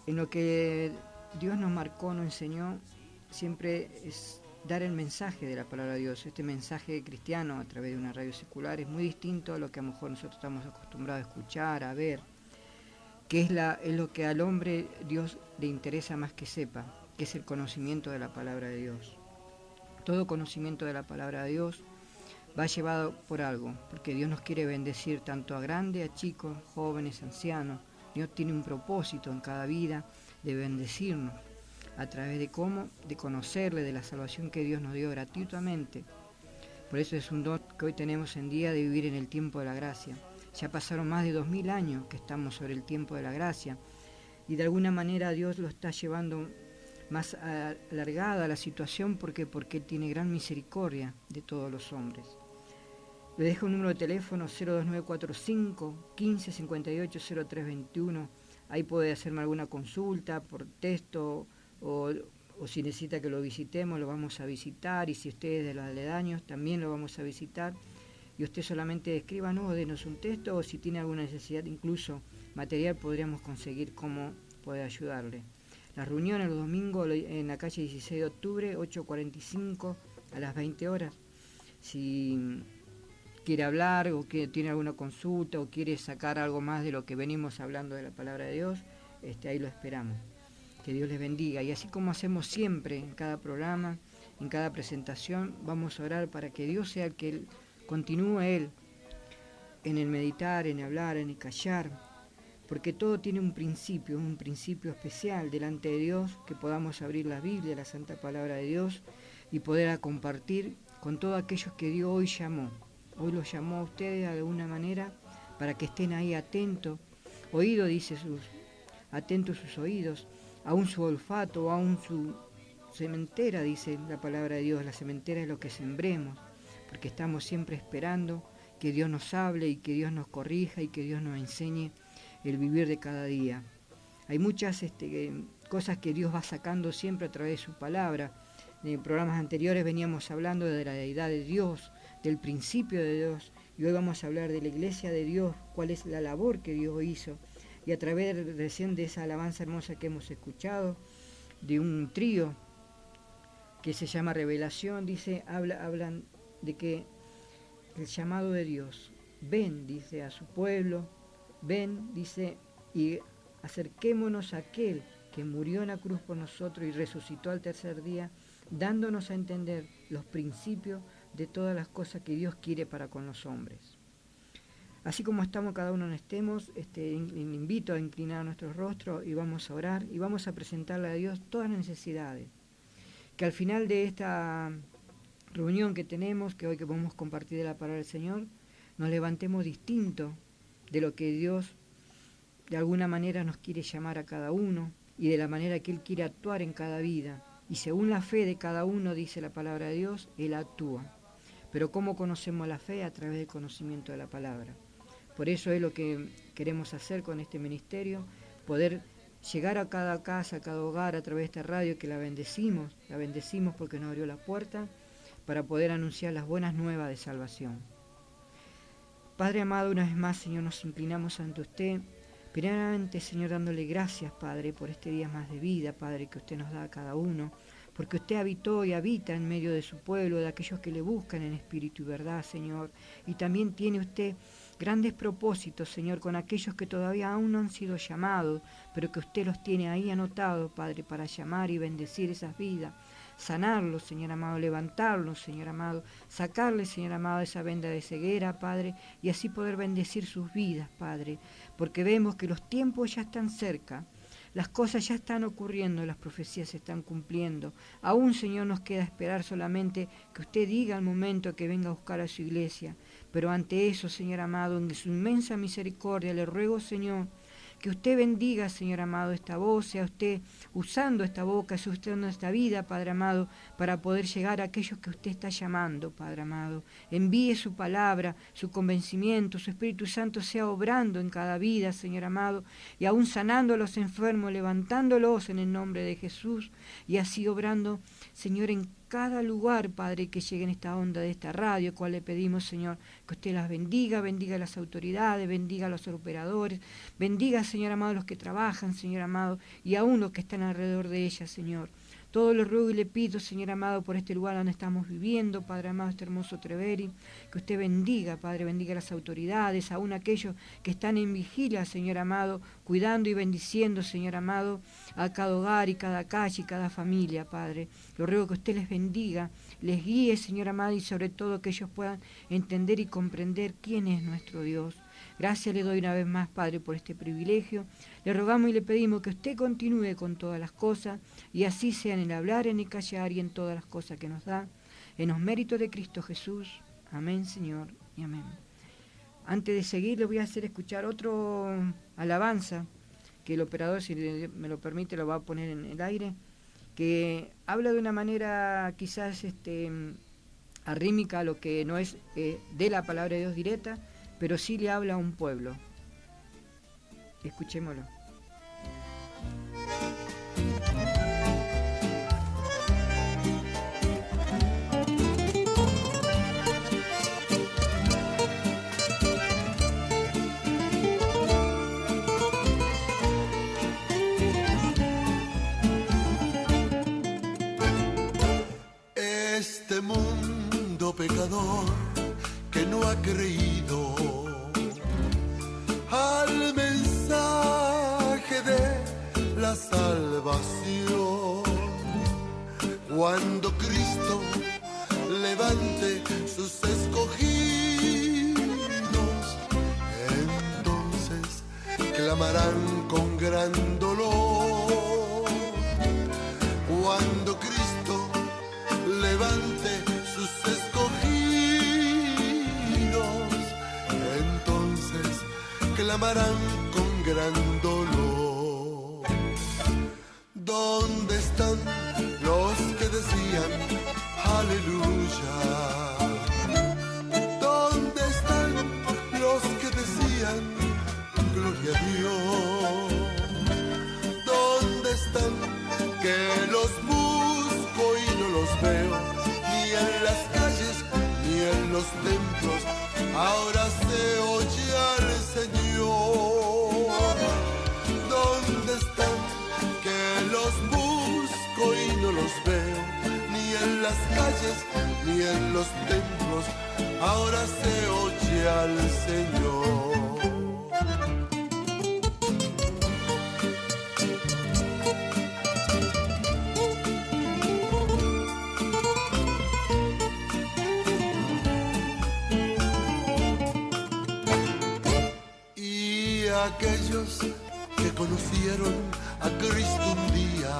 En lo que Dios nos marcó, nos enseñó, siempre es dar el mensaje de la palabra de Dios. Este mensaje cristiano a través de una radio secular es muy distinto a lo que a lo mejor nosotros estamos acostumbrados a escuchar, a ver, que es lo que al hombre Dios le interesa más que sepa, que es el conocimiento de la palabra de Dios. Todo conocimiento de la palabra de Dios va llevado por algo, porque Dios nos quiere bendecir tanto a grandes, a chicos, jóvenes, ancianos. Dios tiene un propósito en cada vida de bendecirnos. ¿A través de cómo? De conocerle, de la salvación que Dios nos dio gratuitamente. Por eso es un don que hoy tenemos en día de vivir en el tiempo de la gracia. Ya pasaron más de 2000 años que estamos sobre el tiempo de la gracia y de alguna manera Dios lo está llevando más alargada la situación porque tiene gran misericordia de todos los hombres. Le dejo un número de teléfono 02945 15 58 0321. Ahí puede hacerme alguna consulta por texto o si necesita que lo visitemos, lo vamos a visitar, y si usted es de los aledaños también lo vamos a visitar, y usted solamente escríbanos o denos un texto, o si tiene alguna necesidad incluso material podríamos conseguir cómo poder ayudarle. Las reuniones los domingos en la calle 16 de octubre 8:45 a las 20 horas. Si quiere hablar o que tiene alguna consulta o quiere sacar algo más de lo que venimos hablando de la palabra de Dios, ahí lo esperamos. Que Dios les bendiga. Y así como hacemos siempre en cada programa, en cada presentación, vamos a orar para que Dios sea el que continúe Él en el meditar, en hablar, en el callar, porque todo tiene un principio especial delante de Dios, que podamos abrir la Biblia, la Santa Palabra de Dios, y poder compartir con todos aquellos que Dios hoy llamó. Hoy los llamó a ustedes de alguna manera para que estén ahí atentos. Oído, dice atentos sus oídos, aún su olfato, aún su sementera, dice la palabra de Dios. La sementera es lo que sembremos, porque estamos siempre esperando que Dios nos hable y que Dios nos corrija y que Dios nos enseñe el vivir de cada día. Hay muchas cosas que Dios va sacando siempre a través de su palabra. En programas anteriores veníamos hablando de la deidad de Dios, del principio de Dios, y hoy vamos a hablar de la iglesia de Dios, cuál es la labor que Dios hizo. Y a través recién de esa alabanza hermosa que hemos escuchado, de un trío que se llama Revelación, dice, hablan de que el llamado de Dios, ven, dice, a su pueblo, ven, dice, y acerquémonos a aquel que murió en la cruz por nosotros y resucitó al tercer día, dándonos a entender los principios de todas las cosas que Dios quiere para con los hombres. Así como estamos, cada uno estemos, invito a inclinar nuestros rostros y vamos a orar y vamos a presentarle a Dios todas las necesidades. Que al final de esta reunión que tenemos, que hoy que podemos compartir de la palabra del Señor, nos levantemos distinto de lo que Dios de alguna manera nos quiere llamar a cada uno y de la manera que Él quiere actuar en cada vida. Y según la fe de cada uno, dice la palabra de Dios, Él actúa. Pero ¿cómo conocemos la fe? A través del conocimiento de la palabra. Por eso es lo que queremos hacer con este ministerio, poder llegar a cada casa, a cada hogar a través de esta radio, que la bendecimos porque nos abrió la puerta para poder anunciar las buenas nuevas de salvación. Padre amado, una vez más, Señor, nos inclinamos ante usted, primeramente, Señor, dándole gracias, Padre, por este día más de vida, Padre, que usted nos da a cada uno, porque usted habitó y habita en medio de su pueblo, de aquellos que le buscan en espíritu y verdad, Señor, y también tiene usted grandes propósitos, Señor, con aquellos que todavía aún no han sido llamados, pero que usted los tiene ahí anotados, Padre, para llamar y bendecir esas vidas, sanarlos, Señor amado, levantarlos, Señor amado, sacarles, Señor amado, esa venda de ceguera, Padre, y así poder bendecir sus vidas, Padre, porque vemos que los tiempos ya están cerca. Las cosas ya están ocurriendo, las profecías se están cumpliendo. Aún, Señor, nos queda esperar solamente que usted diga al momento que venga a buscar a su iglesia. Pero ante eso, Señor amado, en su inmensa misericordia, le ruego, Señor, que usted bendiga, Señor amado, esta voz, sea usted usando esta boca, sea usted usando esta vida, Padre amado, para poder llegar a aquellos que usted está llamando, Padre amado. Envíe su palabra, su convencimiento, su Espíritu Santo sea obrando en cada vida, Señor amado, y aún sanando a los enfermos, levantándolos en el nombre de Jesús, y así obrando, Señor, en cada lugar, Padre, que llegue en esta onda de esta radio, cual le pedimos, Señor, que usted las bendiga, bendiga a las autoridades, bendiga a los operadores, bendiga, Señor amado, los que trabajan, Señor amado, y aún los que están alrededor de ellas, Señor. Todo lo ruego y le pido, Señor amado, por este lugar donde estamos viviendo, Padre amado, este hermoso Treveri, que usted bendiga, Padre, bendiga a las autoridades, aún aquellos que están en vigilia, Señor amado, cuidando y bendiciendo, Señor amado, a cada hogar y cada calle y cada familia, Padre. Lo ruego que usted les bendiga, les guíe, Señor amado, y sobre todo que ellos puedan entender y comprender quién es nuestro Dios. Gracias le doy una vez más, Padre, por este privilegio. Le rogamos y le pedimos que usted continúe con todas las cosas, y así sea en el hablar, en el callar y en todas las cosas que nos da, en los méritos de Cristo Jesús. Amén, Señor, y amén. Antes de seguir, le voy a hacer escuchar otro alabanza, que el operador, si me lo permite, lo va a poner en el aire, que habla de una manera quizás arrímica, lo que no es de la palabra de Dios directa, pero sí le habla a un pueblo. Escuchémoslo. Este mundo pecador que no ha creído al mensaje de la salvación. Cuando Cristo levante sus escogidos, entonces clamarán con gran dolor. Cuando Cristo levante sus escogidos, entonces clamarán con gran dolor. ¿Dónde están los que decían aleluya? ¿Dónde están los que decían gloria a Dios? ¿Dónde están que los busco y no los veo, ni en las calles ni en los templos? Ahora se oye al Señor. ¿Dónde están que los busco y no los veo, ni en las calles ni en los templos? Ahora se oye al Señor. Aquellos que conocieron a Cristo un día.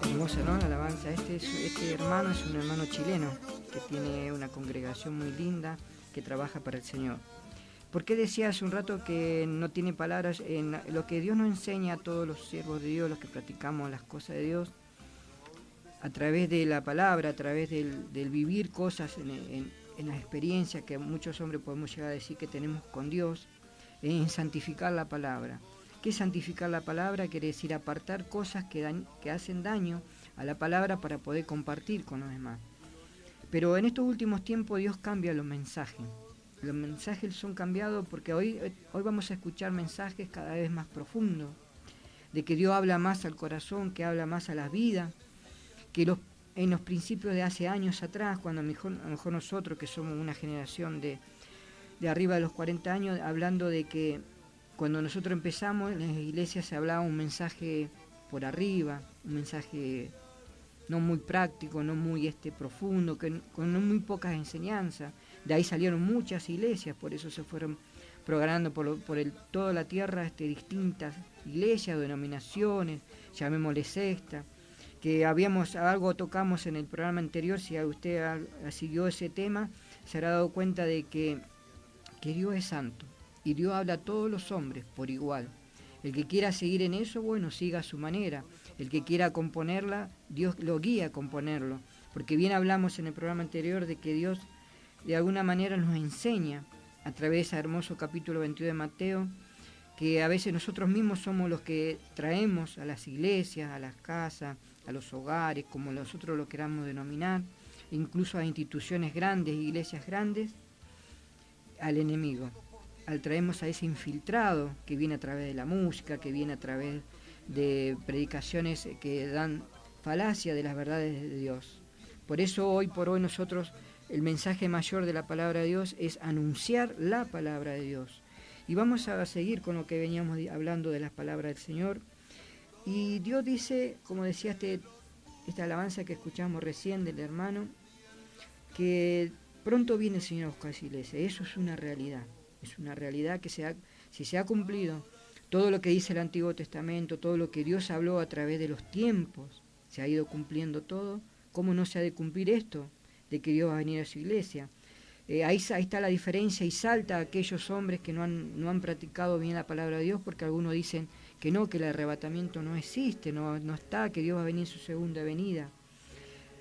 Hermosa, ¿no? La alabanza. Este hermano es un hermano chileno que tiene una congregación muy linda, que trabaja para el Señor. ¿Por qué decía hace un rato que no tiene palabras? En lo que Dios nos enseña a todos los siervos de Dios, los que practicamos las cosas de Dios, a través de la palabra, a través del vivir cosas en las experiencias que muchos hombres podemos llegar a decir que tenemos con Dios, en santificar la palabra. ¿Qué es santificar la palabra? Quiere decir apartar cosas que hacen daño a la palabra para poder compartir con los demás. Pero en estos últimos tiempos Dios cambia los mensajes. Los mensajes son cambiados porque hoy vamos a escuchar mensajes cada vez más profundos, de que Dios habla más al corazón, que habla más a la vida, que en los principios de hace años atrás, cuando a lo mejor nosotros, que somos una generación de arriba de los 40 años, hablando de que cuando nosotros empezamos en las iglesias se hablaba un mensaje por arriba, un mensaje no muy práctico, no muy profundo, con no muy pocas enseñanzas. De ahí salieron muchas iglesias, por eso se fueron programando por toda la tierra distintas iglesias o denominaciones, llamémosle sexta, que algo tocamos en el programa anterior. Si usted siguió ese tema, se habrá dado cuenta de que Dios es santo y Dios habla a todos los hombres por igual. El que quiera seguir en eso, bueno, siga a su manera. El que quiera componerla, Dios lo guía a componerlo. Porque bien hablamos en el programa anterior de que Dios de alguna manera nos enseña a través de ese hermoso capítulo 22 de Mateo, que a veces nosotros mismos somos los que traemos a las iglesias, a las casas, a los hogares, como nosotros lo queramos denominar, incluso a instituciones grandes, iglesias grandes, al enemigo. Atraemos a ese infiltrado que viene a través de la música, que viene a través de predicaciones que dan falacia de las verdades de Dios. Por eso hoy por hoy nosotros, el mensaje mayor de la palabra de Dios es anunciar la palabra de Dios. Y vamos a seguir con lo que veníamos hablando de las palabras del Señor. Y Dios dice, como decía esta alabanza que escuchamos recién del hermano, que pronto viene el Señor a buscar su iglesia. Eso es una realidad. Es una realidad que si se ha cumplido todo lo que dice el Antiguo Testamento, todo lo que Dios habló a través de los tiempos, se ha ido cumpliendo todo. ¿Cómo no se ha de cumplir esto? De que Dios va a venir a su iglesia. Ahí está la diferencia y salta a aquellos hombres que no han practicado bien la palabra de Dios, porque algunos dicen que no, que el arrebatamiento no existe, no está, que Dios va a venir en su segunda venida.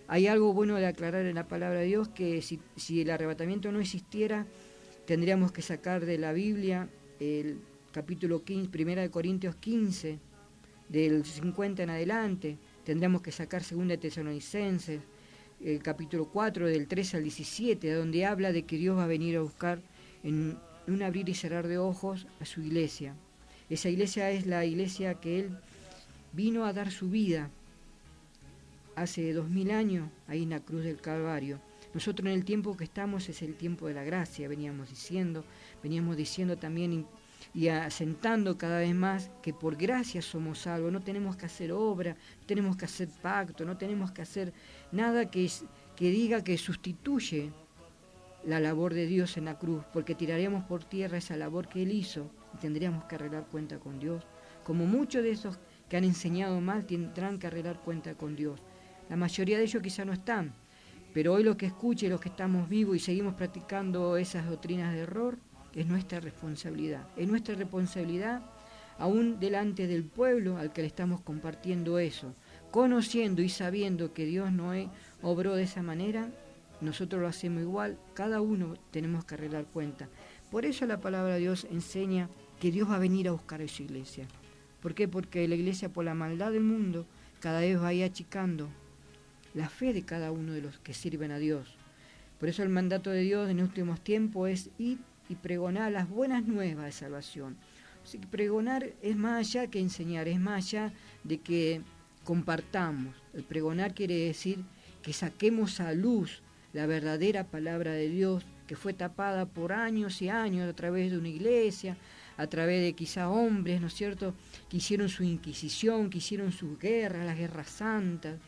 Hay algo bueno de aclarar en la palabra de Dios, que si el arrebatamiento no existiera, tendríamos que sacar de la Biblia el capítulo 15, 1 Corintios 15, del 50 en adelante, tendríamos que sacar 2 Tesalonicenses, el capítulo 4, del 13 al 17, donde habla de que Dios va a venir a buscar en un abrir y cerrar de ojos a su iglesia. Esa iglesia es la iglesia que Él vino a dar su vida hace 2000 años, ahí en la cruz del Calvario. Nosotros en el tiempo que estamos es el tiempo de la gracia, veníamos diciendo también y asentando cada vez más que por gracia somos salvos, no tenemos que hacer obra, no tenemos que hacer pacto, no tenemos que hacer nada que diga que sustituye la labor de Dios en la cruz, porque tiraríamos por tierra esa labor que Él hizo y tendríamos que arreglar cuenta con Dios. Como muchos de esos que han enseñado mal tendrán que arreglar cuenta con Dios. La mayoría de ellos quizá no están, pero hoy los que escuchen, los que estamos vivos y seguimos practicando esas doctrinas de error, es nuestra responsabilidad. Es nuestra responsabilidad aún delante del pueblo al que le estamos compartiendo eso. Conociendo y sabiendo que Dios no obró de esa manera, nosotros lo hacemos igual, cada uno tenemos que arreglar cuenta. Por eso la palabra de Dios enseña que Dios va a venir a buscar a su iglesia. ¿Por qué? Porque la iglesia, por la maldad del mundo, cada vez va a ir achicando la fe de cada uno de los que sirven a Dios. Por eso el mandato de Dios en los últimos tiempos es ir y pregonar las buenas nuevas de salvación. Así que pregonar es más allá que enseñar, es más allá de que compartamos. El pregonar quiere decir que saquemos a luz la verdadera palabra de Dios, que fue tapada por años y años a través de una iglesia, a través de quizá hombres, ¿no es cierto?, que hicieron su inquisición, que hicieron sus guerras, las guerras santas,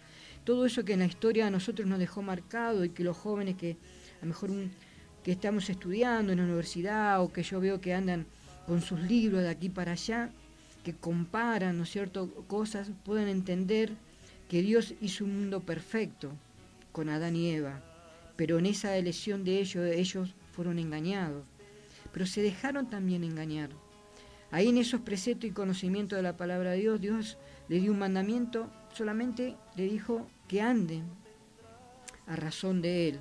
todo eso que en la historia a nosotros nos dejó marcado y que los jóvenes que a lo mejor que estamos estudiando en la universidad o que yo veo que andan con sus libros de aquí para allá, que comparan, ¿no es cierto?, cosas, puedan entender que Dios hizo un mundo perfecto con Adán y Eva, pero en esa elección de ellos fueron engañados, pero se dejaron también engañar. Ahí en esos preceptos y conocimientos de la palabra de Dios, Dios les dio un mandamiento, solamente le dijo que anden a razón de Él.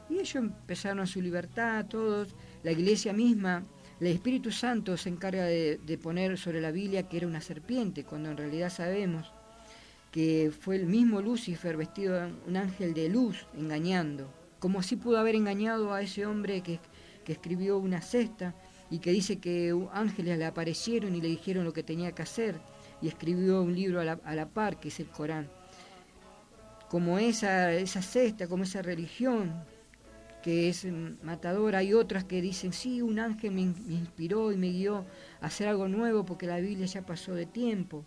Y ellos empezaron a su libertad, todos, la iglesia misma, el Espíritu Santo se encarga de poner sobre la Biblia que era una serpiente, cuando en realidad sabemos que fue el mismo Lucifer vestido de un ángel de luz, engañando. Como así pudo haber engañado a ese hombre que escribió una cesta y que dice que ángeles le aparecieron y le dijeron lo que tenía que hacer, y escribió un libro a la par, que es el Corán. Como esa cesta, como esa religión que es matadora, hay otras que dicen, sí, un ángel me inspiró y me guió a hacer algo nuevo porque la Biblia ya pasó de tiempo.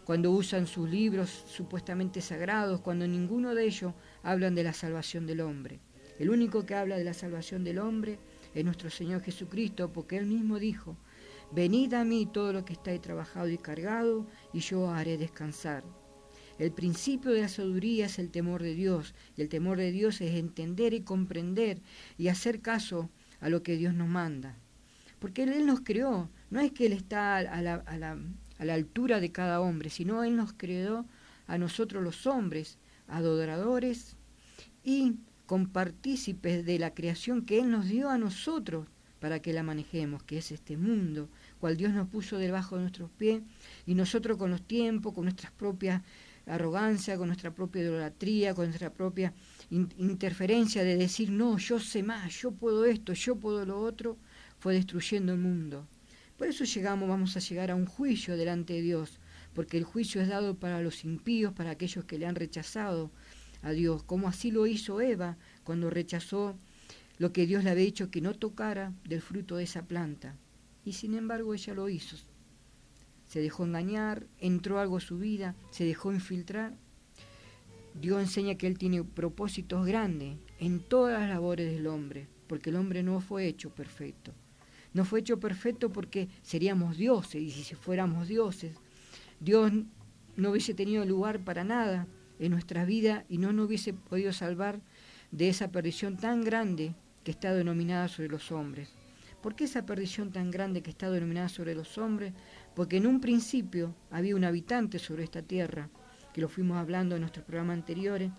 Cuando usan sus libros supuestamente sagrados, cuando ninguno de ellos hablan de la salvación del hombre. El único que habla de la salvación del hombre es nuestro Señor Jesucristo, porque Él mismo dijo, venid a mí todo lo que estáis trabajado y cargado, y yo os haré descansar. El principio de la sabiduría es el temor de Dios, y el temor de Dios es entender y comprender y hacer caso a lo que Dios nos manda. Porque Él nos creó, no es que Él está a la altura de cada hombre, sino Él nos creó a nosotros los hombres, adoradores y compartícipes de la creación que Él nos dio a nosotros para que la manejemos, que es este mundo, cual Dios nos puso debajo de nuestros pies, y nosotros con los tiempos, con nuestras propias arrogancia, con nuestra propia idolatría, con nuestra propia interferencia de decir, no, yo sé más, yo puedo esto, yo puedo lo otro, fue destruyendo el mundo. Por eso vamos a llegar a un juicio delante de Dios, porque el juicio es dado para los impíos, para aquellos que le han rechazado a Dios, como así lo hizo Eva cuando rechazó lo que Dios le había dicho que no tocara del fruto de esa planta. Y sin embargo ella lo hizo. Se dejó engañar, entró algo a su vida, se dejó infiltrar. Dios enseña que Él tiene propósitos grandes en todas las labores del hombre, porque el hombre no fue hecho perfecto. No fue hecho perfecto porque seríamos dioses, y si fuéramos dioses, Dios no hubiese tenido lugar para nada en nuestras vidas y no nos hubiese podido salvar de esa perdición tan grande que está denominada sobre los hombres. ¿Por qué esa perdición tan grande que está denominada sobre los hombres? Porque en un principio había un habitante sobre esta tierra, que lo fuimos hablando en nuestros programas anteriores,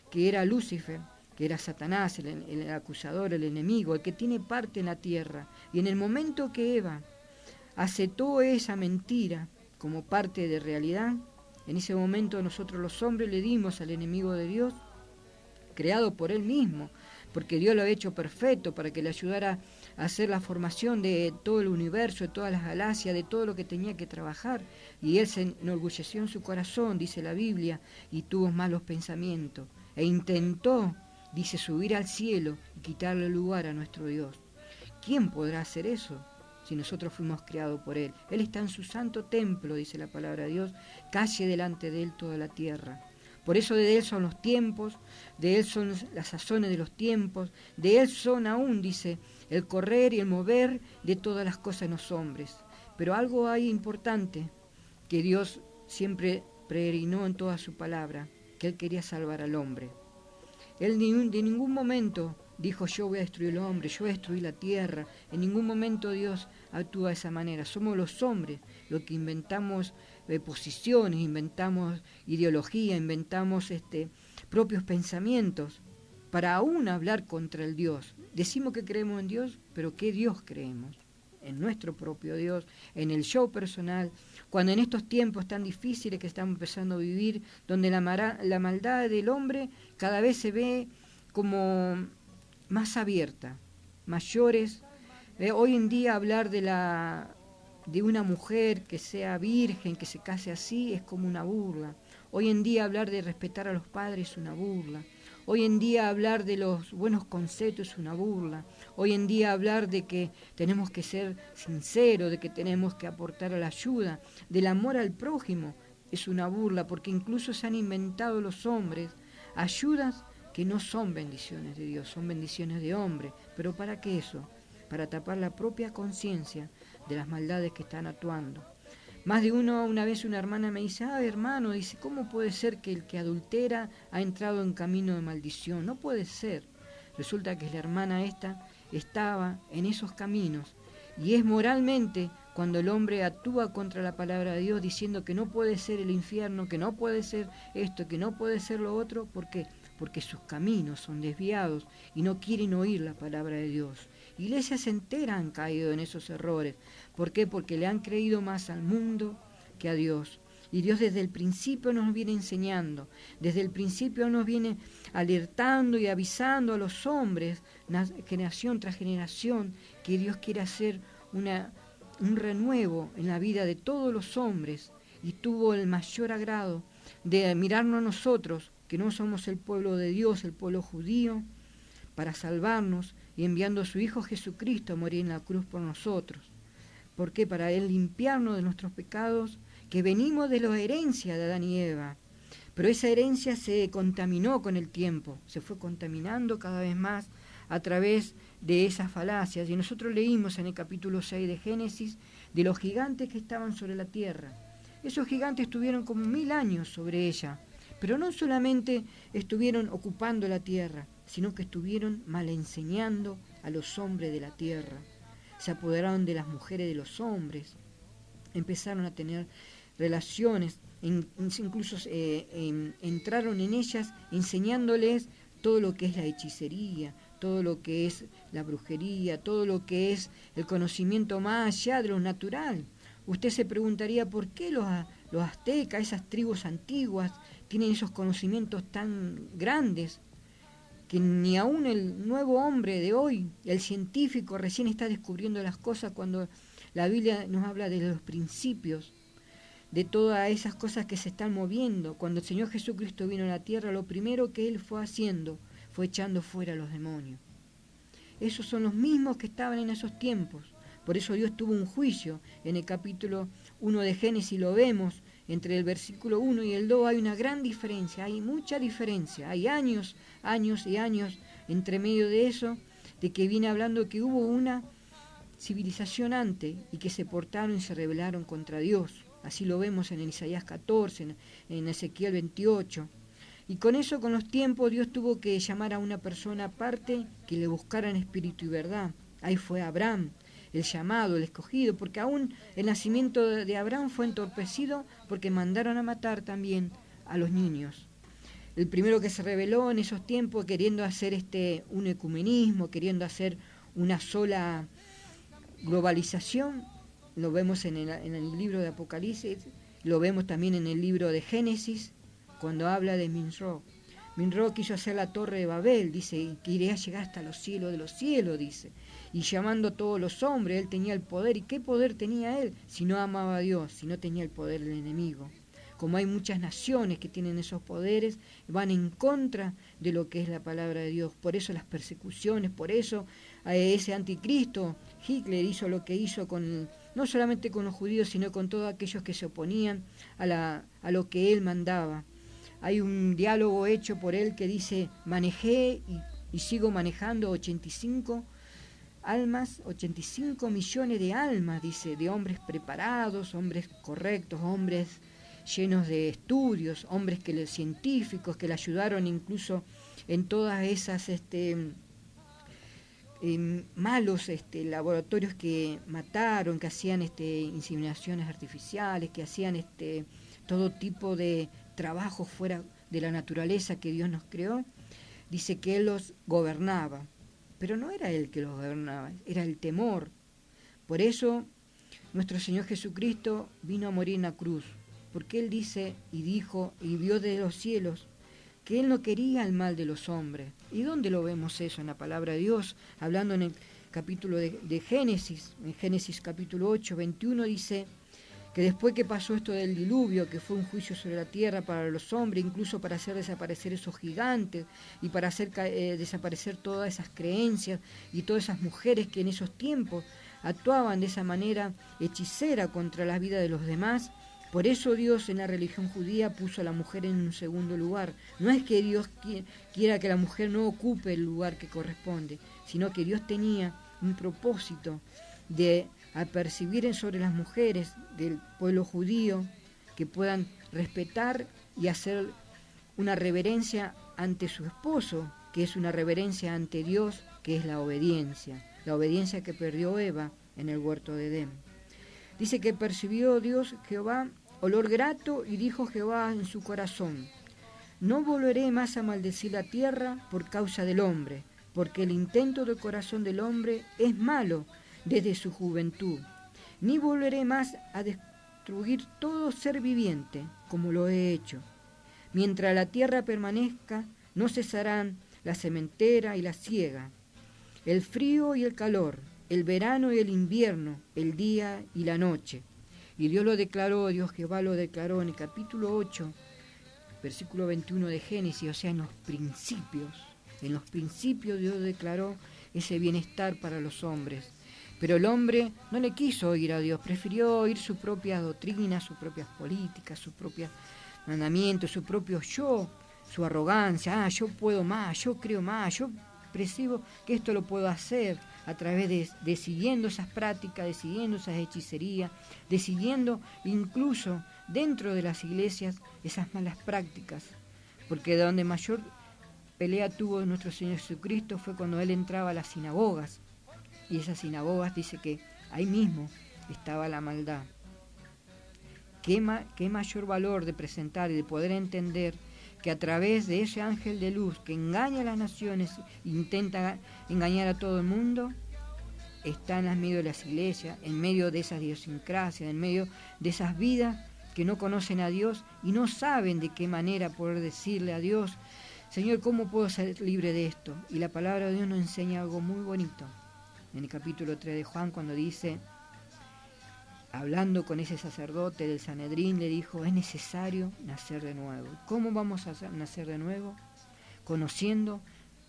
que era Lucifer, que era Satanás, el acusador, el enemigo, el que tiene parte en la tierra. Y en el momento que Eva aceptó esa mentira como parte de realidad, en ese momento nosotros los hombres le dimos al enemigo de Dios, creado por Él mismo, porque Dios lo ha hecho perfecto para que le ayudara a hacer la formación de todo el universo, de todas las galaxias, de todo lo que tenía que trabajar. Y Él se enorgulleció en su corazón, dice la Biblia, y tuvo malos pensamientos. E intentó, dice, subir al cielo y quitarle lugar a nuestro Dios. ¿Quién podrá hacer eso si nosotros fuimos creados por Él? Él está en su santo templo, dice la palabra de Dios, calle delante de Él toda la tierra. Por eso de Él son los tiempos, de Él son las sazones de los tiempos, de Él son aún, dice, el correr y el mover de todas las cosas en los hombres. Pero algo hay importante que Dios siempre peregrinó en toda su palabra, que Él quería salvar al hombre. Él de ningún momento dijo, yo voy a destruir el hombre, yo voy a destruir la tierra. En ningún momento Dios actúa de esa manera. Somos los hombres los que inventamos posiciones, inventamos ideología, inventamos propios pensamientos para aún hablar contra el Dios. Decimos que creemos en Dios, pero ¿qué Dios creemos? En nuestro propio Dios, en el yo personal, cuando en estos tiempos tan difíciles que estamos empezando a vivir, donde la maldad del hombre cada vez se ve como más abierta, mayores. Hoy en día hablar de una mujer que sea virgen, que se case así, es como una burla. Hoy en día hablar de respetar a los padres es una burla. Hoy en día hablar de los buenos conceptos es una burla. Hoy en día hablar de que tenemos que ser sinceros, de que tenemos que aportar a la ayuda, del amor al prójimo, es una burla, porque incluso se han inventado los hombres ayudas que no son bendiciones de Dios, son bendiciones de hombre. ¿Pero para qué eso? Para tapar la propia conciencia de las maldades que están actuando. Más de una vez una hermana me dice, hermano, dice, ¿cómo puede ser que el que adultera ha entrado en camino de maldición? No puede ser. Resulta que la hermana esta estaba en esos caminos, y es moralmente cuando el hombre actúa contra la palabra de Dios diciendo que no puede ser el infierno, que no puede ser esto, que no puede ser lo otro. ¿Por qué? Porque sus caminos son desviados y no quieren oír la palabra de Dios. Iglesias enteras han caído en esos errores. ¿Por qué? Porque le han creído más al mundo que a Dios. Y Dios desde el principio nos viene enseñando, desde el principio nos viene alertando y avisando a los hombres, generación tras generación, que Dios quiere hacer un renuevo en la vida de todos los hombres, y tuvo el mayor agrado de mirarnos a nosotros, que no somos el pueblo de Dios, el pueblo judío, para salvarnos y enviando a su Hijo Jesucristo a morir en la cruz por nosotros. ¿Por qué? Para Él limpiarnos de nuestros pecados, que venimos de la herencia de Adán y Eva. Pero esa herencia se contaminó con el tiempo, se fue contaminando cada vez más a través de esas falacias. Y nosotros leímos en el capítulo 6 de Génesis de los gigantes que estaban sobre la tierra. Esos gigantes estuvieron como 1000 años sobre ella, pero no solamente estuvieron ocupando la tierra, sino que estuvieron mal enseñando a los hombres de la tierra. Se apoderaron de las mujeres de los hombres, empezaron a tener relaciones, incluso entraron en ellas enseñándoles todo lo que es la hechicería, todo lo que es la brujería, todo lo que es el conocimiento más allá de lo natural. Usted se preguntaría por qué los aztecas, esas tribus antiguas, tienen esos conocimientos tan grandes, que ni aún el nuevo hombre de hoy, el científico, recién está descubriendo las cosas, cuando la Biblia nos habla de los principios, de todas esas cosas que se están moviendo. Cuando el Señor Jesucristo vino a la tierra, lo primero que Él fue haciendo fue echando fuera a los demonios. Esos son los mismos que estaban en esos tiempos. Por eso Dios tuvo un juicio. En el capítulo 1 de Génesis lo vemos, entre el versículo 1 y el 2 hay una gran diferencia, hay mucha diferencia, hay años y años entre medio de eso, de que viene hablando que hubo una civilización antes y que se portaron y se rebelaron contra Dios. Así lo vemos en Isaías 14, en Ezequiel 28. Y con eso, con los tiempos, Dios tuvo que llamar a una persona aparte que le buscara en espíritu y verdad. Ahí fue Abraham, el llamado, el escogido, porque aún el nacimiento de Abraham fue entorpecido porque mandaron a matar también a los niños. El primero que se rebeló en esos tiempos, queriendo hacer un ecumenismo, queriendo hacer una sola globalización, lo vemos en el libro de Apocalipsis, lo vemos también en el libro de Génesis, cuando habla de Minró. Minró quiso hacer la torre de Babel, dice, que iría a llegar hasta los cielos de los cielos, dice, y llamando a todos los hombres. Él tenía el poder. ¿Y qué poder tenía él si no amaba a Dios, si no tenía el poder del enemigo? Como hay muchas naciones que tienen esos poderes, van en contra de lo que es la palabra de Dios. Por eso las persecuciones, por eso ese anticristo, Hitler, hizo lo que hizo no solamente con los judíos, sino con todos aquellos que se oponían a lo que él mandaba. Hay un diálogo hecho por él que dice, manejé y sigo manejando 85 millones de almas, dice, de hombres preparados, hombres correctos, hombres llenos de estudios, hombres científicos que le ayudaron incluso en todas esas malos laboratorios que mataron, que hacían inseminaciones artificiales, que hacían todo tipo de trabajos fuera de la naturaleza que Dios nos creó. Dice que Él los gobernaba, pero no era Él que los gobernaba, era el temor. Por eso nuestro Señor Jesucristo vino a morir en la cruz, porque Él dice y dijo y vio de los cielos que Él no quería el mal de los hombres. ¿Y dónde lo vemos eso? En la palabra de Dios, hablando en el capítulo de Génesis, en Génesis capítulo 8, 21, dice que después que pasó esto del diluvio, que fue un juicio sobre la tierra para los hombres, incluso para hacer desaparecer esos gigantes y para hacer desaparecer todas esas creencias y todas esas mujeres que en esos tiempos actuaban de esa manera hechicera contra la vida de los demás. Por eso Dios en la religión judía puso a la mujer en un segundo lugar. No es que Dios quiera que la mujer no ocupe el lugar que corresponde, sino que Dios tenía un propósito de apercibir sobre las mujeres del pueblo judío que puedan respetar y hacer una reverencia ante su esposo, que es una reverencia ante Dios, que es la obediencia que perdió Eva en el huerto de Edén. Dice que percibió Dios Jehová olor grato y dijo Jehová en su corazón, no volveré más a maldecir la tierra por causa del hombre, porque el intento del corazón del hombre es malo desde su juventud, ni volveré más a destruir todo ser viviente como lo he hecho. Mientras la tierra permanezca, no cesarán la sementera y la siega, el frío y el calor, el verano y el invierno, el día y la noche. Y Dios lo declaró, Dios Jehová lo declaró en el capítulo 8, versículo 21 de Génesis, o sea, en los principios Dios declaró ese bienestar para los hombres. Pero el hombre no le quiso oír a Dios, prefirió oír su propia doctrina, sus propias políticas, sus propios mandamientos, su propio yo, su arrogancia, yo puedo más, yo creo más, yo percibo que esto lo puedo hacer, a través de siguiendo esas prácticas, de siguiendo esas hechicerías, de siguiendo incluso dentro de las iglesias esas malas prácticas, porque de donde mayor pelea tuvo nuestro Señor Jesucristo fue cuando Él entraba a las sinagogas, y esas sinagogas dice que ahí mismo estaba la maldad. ¿Qué mayor valor de presentar y de poder entender que a través de ese ángel de luz que engaña a las naciones, intenta engañar a todo el mundo, está en medio de las iglesias, en medio de esas idiosincrasias, en medio de esas vidas que no conocen a Dios y no saben de qué manera poder decirle a Dios, Señor, ¿cómo puedo ser libre de esto? Y la palabra de Dios nos enseña algo muy bonito. En el capítulo 3 de Juan, cuando dice, hablando con ese sacerdote del Sanedrín, le dijo, es necesario nacer de nuevo. ¿Cómo vamos a nacer de nuevo? Conociendo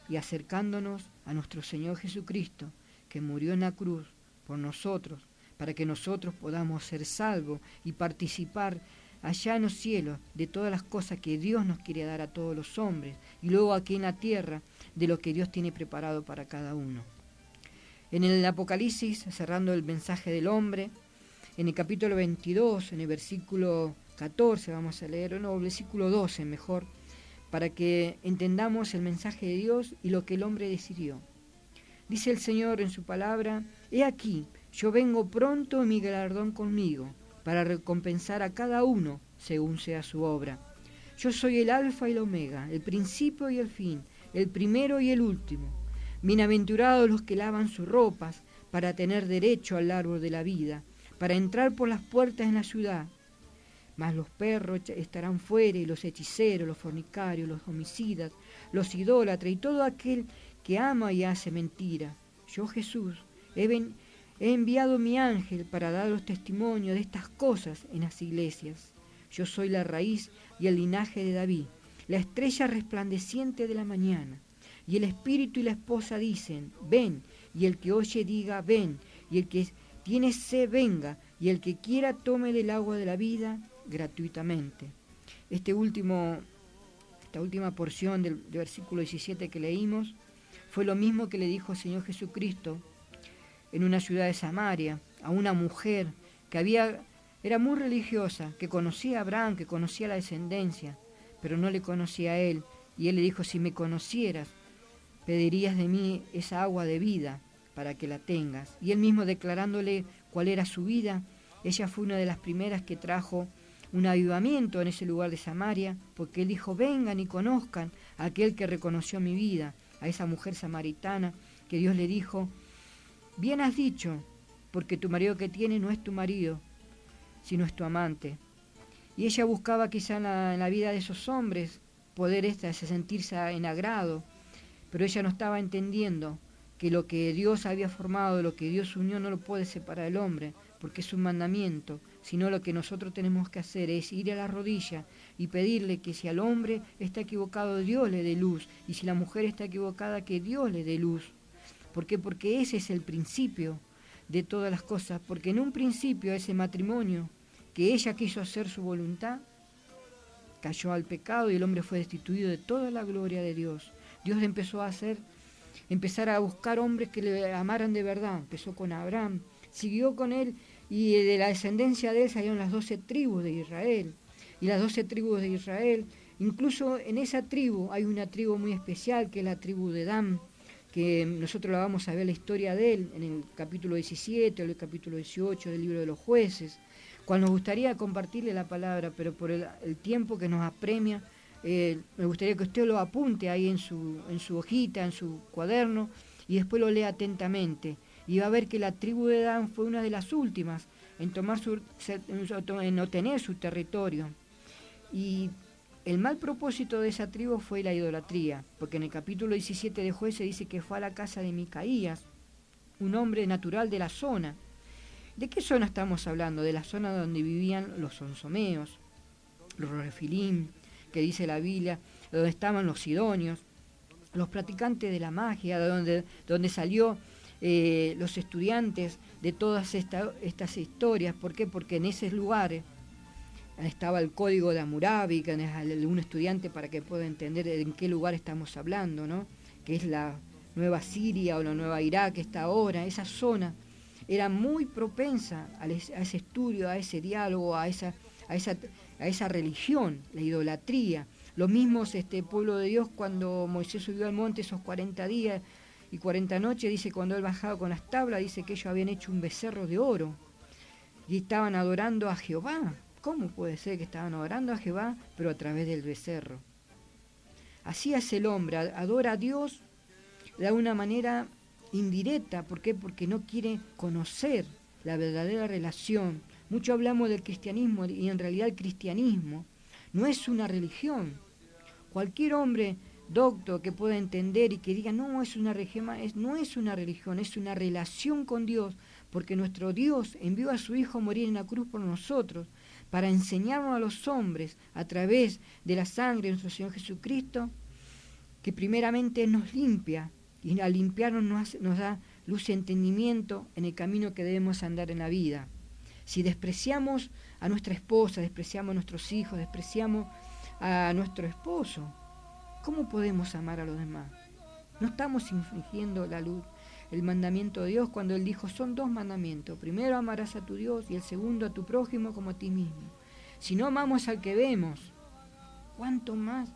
y acercándonos a nuestro Señor Jesucristo, que murió en la cruz por nosotros, para que nosotros podamos ser salvos y participar allá en los cielos de todas las cosas que Dios nos quiere dar a todos los hombres, y luego aquí en la tierra de lo que Dios tiene preparado para cada uno. En el Apocalipsis, cerrando el mensaje del hombre, en el capítulo 22, en el versículo 14, vamos a leer, no, el versículo 12 mejor, para que entendamos el mensaje de Dios y lo que el hombre decidió. Dice el Señor en su palabra, he aquí, yo vengo pronto y mi galardón conmigo, para recompensar a cada uno según sea su obra. Yo soy el alfa y el omega, el principio y el fin, el primero y el último. Bienaventurados los que lavan sus ropas, para tener derecho al árbol de la vida, para entrar por las puertas en la ciudad. Mas los perros estarán fuera, y los hechiceros, los fornicarios, los homicidas, los idólatras y todo aquel que ama y hace mentira. Yo, Jesús, he enviado mi ángel para daros testimonio de estas cosas en las iglesias. Yo soy la raíz y el linaje de David, la estrella resplandeciente de la mañana. Y el espíritu y la esposa dicen, ven, y el que oye diga, ven, y el que tiene sed venga, y el que quiera tome del agua de la vida gratuitamente. Esta última porción del versículo 17 que leímos fue lo mismo que le dijo el Señor Jesucristo en una ciudad de Samaria a una mujer que era muy religiosa, que conocía a Abraham, que conocía la descendencia, pero no le conocía a él. Y él le dijo, si me conocieras, pedirías de mí esa agua de vida para que la tengas. Y él mismo declarándole cuál era su vida, ella fue una de las primeras que trajo un avivamiento en ese lugar de Samaria, porque él dijo, vengan y conozcan a aquel que reconoció mi vida, a esa mujer samaritana, que Dios le dijo, bien has dicho, porque tu marido que tiene no es tu marido, sino es tu amante. Y ella buscaba quizá en la vida de esos hombres poder sentirse en agrado, pero ella no estaba entendiendo que lo que Dios había formado, lo que Dios unió, no lo puede separar el hombre, porque es un mandamiento, sino lo que nosotros tenemos que hacer es ir a la rodilla y pedirle que si al hombre está equivocado, Dios le dé luz, y si la mujer está equivocada, que Dios le dé luz. ¿Por qué? Porque ese es el principio de todas las cosas, porque en un principio ese matrimonio, que ella quiso hacer su voluntad, cayó al pecado y el hombre fue destituido de toda la gloria de Dios. Dios empezó a empezar a buscar hombres que le amaran de verdad. Empezó con Abraham, siguió con él, y de la descendencia de él salieron las 12 tribus de Israel. Y las 12 tribus de Israel, incluso en esa tribu hay una tribu muy especial, que es la tribu de Dan, que nosotros la vamos a ver la historia de él en el capítulo 17 o el capítulo 18 del libro de los jueces, cuando nos gustaría compartirle la palabra, pero por el tiempo que nos apremia, me gustaría que usted lo apunte ahí en su hojita, en su cuaderno, y después lo lea atentamente. Y va a ver que la tribu de Dan fue una de las últimas en obtener su territorio. Y el mal propósito de esa tribu fue la idolatría, porque en el capítulo 17 de Jueces dice que fue a la casa de Micaías, un hombre natural de la zona. ¿De qué zona estamos hablando? De la zona donde vivían los sonsomeos, los refilim, que dice la Biblia, donde estaban los sidonios, los practicantes de la magia, donde salió los estudiantes de todas estas historias. ¿Por qué? Porque en esos lugares estaba el código de Hammurabi, que es un estudiante para que pueda entender en qué lugar estamos hablando, ¿no? Que es la nueva Siria o la nueva Irak que está ahora. Esa zona era muy propensa a ese estudio, a ese diálogo, a esa religión, la idolatría. Los mismos pueblo de Dios, cuando Moisés subió al monte esos 40 días y 40 noches, dice, cuando él bajaba con las tablas, dice que ellos habían hecho un becerro de oro y estaban adorando a Jehová. ¿Cómo puede ser que estaban adorando a Jehová, pero a través del becerro? Así es el hombre, adora a Dios de una manera indirecta. ¿Por qué? Porque no quiere conocer la verdadera relación. Mucho hablamos del cristianismo y en realidad el cristianismo no es una religión. Cualquier hombre docto que pueda entender y que diga, no, es una religión, no es una religión, es una relación con Dios, porque nuestro Dios envió a su Hijo a morir en la cruz por nosotros, para enseñarnos a los hombres, a través de la sangre de nuestro Señor Jesucristo, que primeramente nos limpia, y al limpiarnos nos da luz y entendimiento en el camino que debemos andar en la vida. Si despreciamos a nuestra esposa, despreciamos a nuestros hijos, despreciamos a nuestro esposo, ¿cómo podemos amar a los demás? No estamos infringiendo la luz, el mandamiento de Dios cuando Él dijo, son 2 mandamientos. Primero amarás a tu Dios y el segundo a tu prójimo como a ti mismo. Si no amamos al que vemos, ¿cuánto más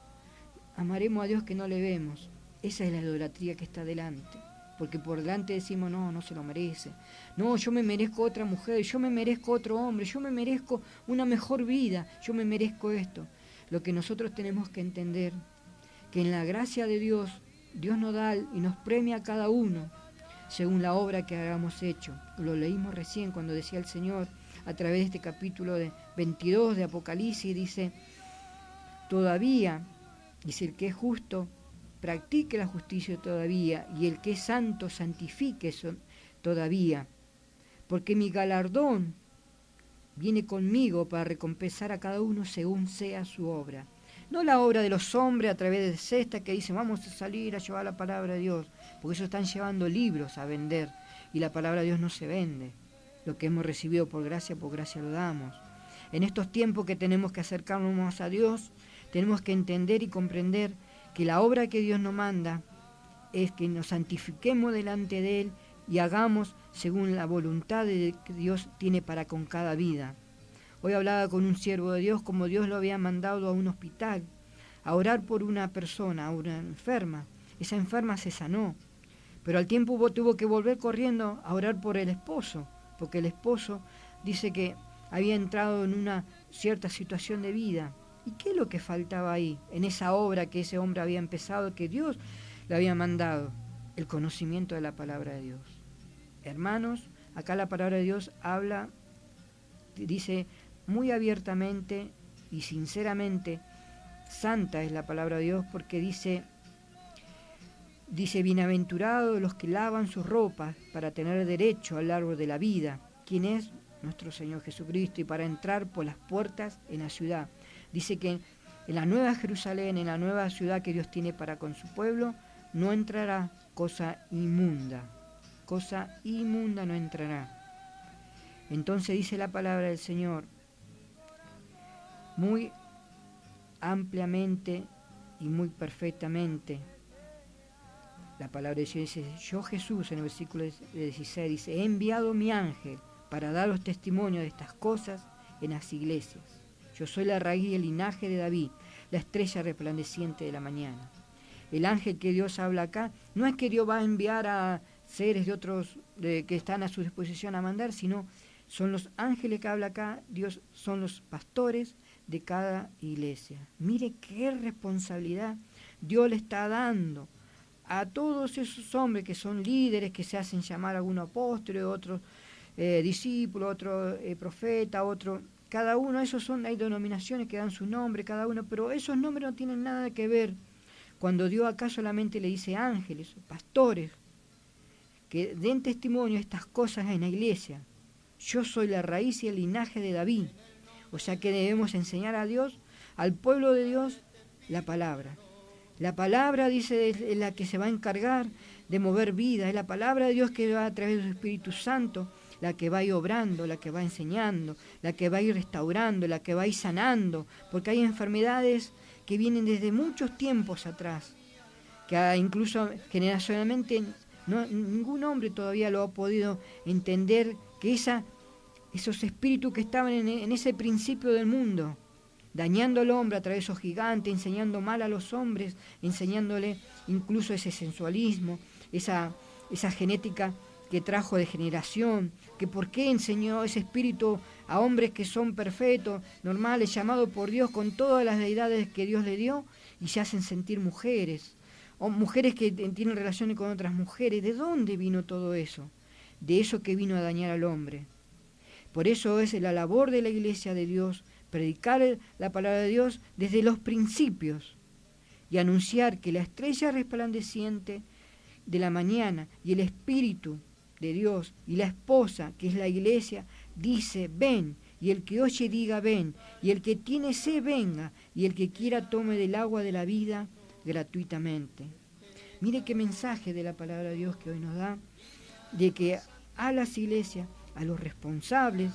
amaremos a Dios que no le vemos? Esa es la idolatría que está delante. Porque por delante decimos, no, no se lo merece. No, yo me merezco otra mujer, yo me merezco otro hombre, yo me merezco una mejor vida, yo me merezco esto. Lo que nosotros tenemos que entender, que en la gracia de Dios, Dios nos da y nos premia a cada uno según la obra que hayamos hecho. Lo leímos recién cuando decía el Señor a través de este capítulo 22 de Apocalipsis, dice, todavía, dice, el que es justo, practique la justicia todavía, y el que es santo, santifique todavía, porque mi galardón viene conmigo para recompensar a cada uno según sea su obra. No la obra de los hombres a través de cestas que dicen vamos a salir a llevar la palabra de Dios, porque ellos están llevando libros a vender y la palabra de Dios no se vende. Lo que hemos recibido por gracia lo damos. En estos tiempos que tenemos que acercarnos más a Dios, tenemos que entender y comprender que la obra que Dios nos manda es que nos santifiquemos delante de Él y hagamos según la voluntad que Dios tiene para con cada vida. Hoy hablaba con un siervo de Dios como Dios lo había mandado a un hospital, a orar por una persona, a una enferma. Esa enferma se sanó, pero al tiempo tuvo que volver corriendo a orar por el esposo, porque el esposo dice que había entrado en una cierta situación de vida. ¿Y qué es lo que faltaba ahí, en esa obra que ese hombre había empezado, que Dios le había mandado? El conocimiento de la palabra de Dios. Hermanos, acá la palabra de Dios habla, dice muy abiertamente y sinceramente, santa es la palabra de Dios, porque dice bienaventurados los que lavan sus ropas para tener derecho al árbol de la vida. ¿Quién es? Nuestro Señor Jesucristo, y para entrar por las puertas en la ciudad. Dice que en la nueva Jerusalén, en la nueva ciudad que Dios tiene para con su pueblo, no entrará cosa inmunda no entrará. Entonces dice la palabra del Señor muy ampliamente y muy perfectamente. La palabra de Dios dice, yo Jesús, en el versículo 16, dice, he enviado mi ángel para daros testimonio de estas cosas en las iglesias. Yo soy la raíz y el linaje de David, la estrella resplandeciente de la mañana. El ángel que Dios habla acá, no es que Dios va a enviar a seres de otros que están a su disposición a mandar, sino son los ángeles que habla acá, Dios son los pastores de cada iglesia. Mire qué responsabilidad Dios le está dando a todos esos hombres que son líderes, que se hacen llamar algunos apóstoles, otros discípulos, otro profeta, otro. Cada uno, hay denominaciones que dan su nombre, cada uno, pero esos nombres no tienen nada que ver cuando Dios acá solamente le dice ángeles, pastores, que den testimonio de estas cosas en la iglesia. Yo soy la raíz y el linaje de David. O sea que debemos enseñar a Dios, al pueblo de Dios, la palabra. La palabra, dice, es la que se va a encargar de mover vida. Es la palabra de Dios que va a través de su Espíritu Santo, la que va a ir obrando, la que va enseñando, la que va a ir restaurando, la que va a ir sanando. Porque hay enfermedades que vienen desde muchos tiempos atrás, que incluso generacionalmente ningún hombre todavía lo ha podido entender, que esos espíritus que estaban en ese principio del mundo, dañando al hombre a través de esos gigantes, enseñando mal a los hombres, enseñándole incluso ese sensualismo, esa genética que trajo de generación, que por qué enseñó ese espíritu a hombres que son perfectos, normales, llamados por Dios con todas las deidades que Dios le dio, y se hacen sentir mujeres, o mujeres que tienen relaciones con otras mujeres. ¿De dónde vino todo eso? De eso que vino a dañar al hombre. Por eso es la labor de la Iglesia de Dios, predicar la palabra de Dios desde los principios y anunciar que la estrella resplandeciente de la mañana y el Espíritu de Dios y la esposa, que es la Iglesia, dice, ven, y el que oye diga, ven, y el que tiene sed venga, y el que quiera tome del agua de la vida gratuitamente. Mire qué mensaje de la palabra de Dios que hoy nos da, de que a las iglesias, a los responsables,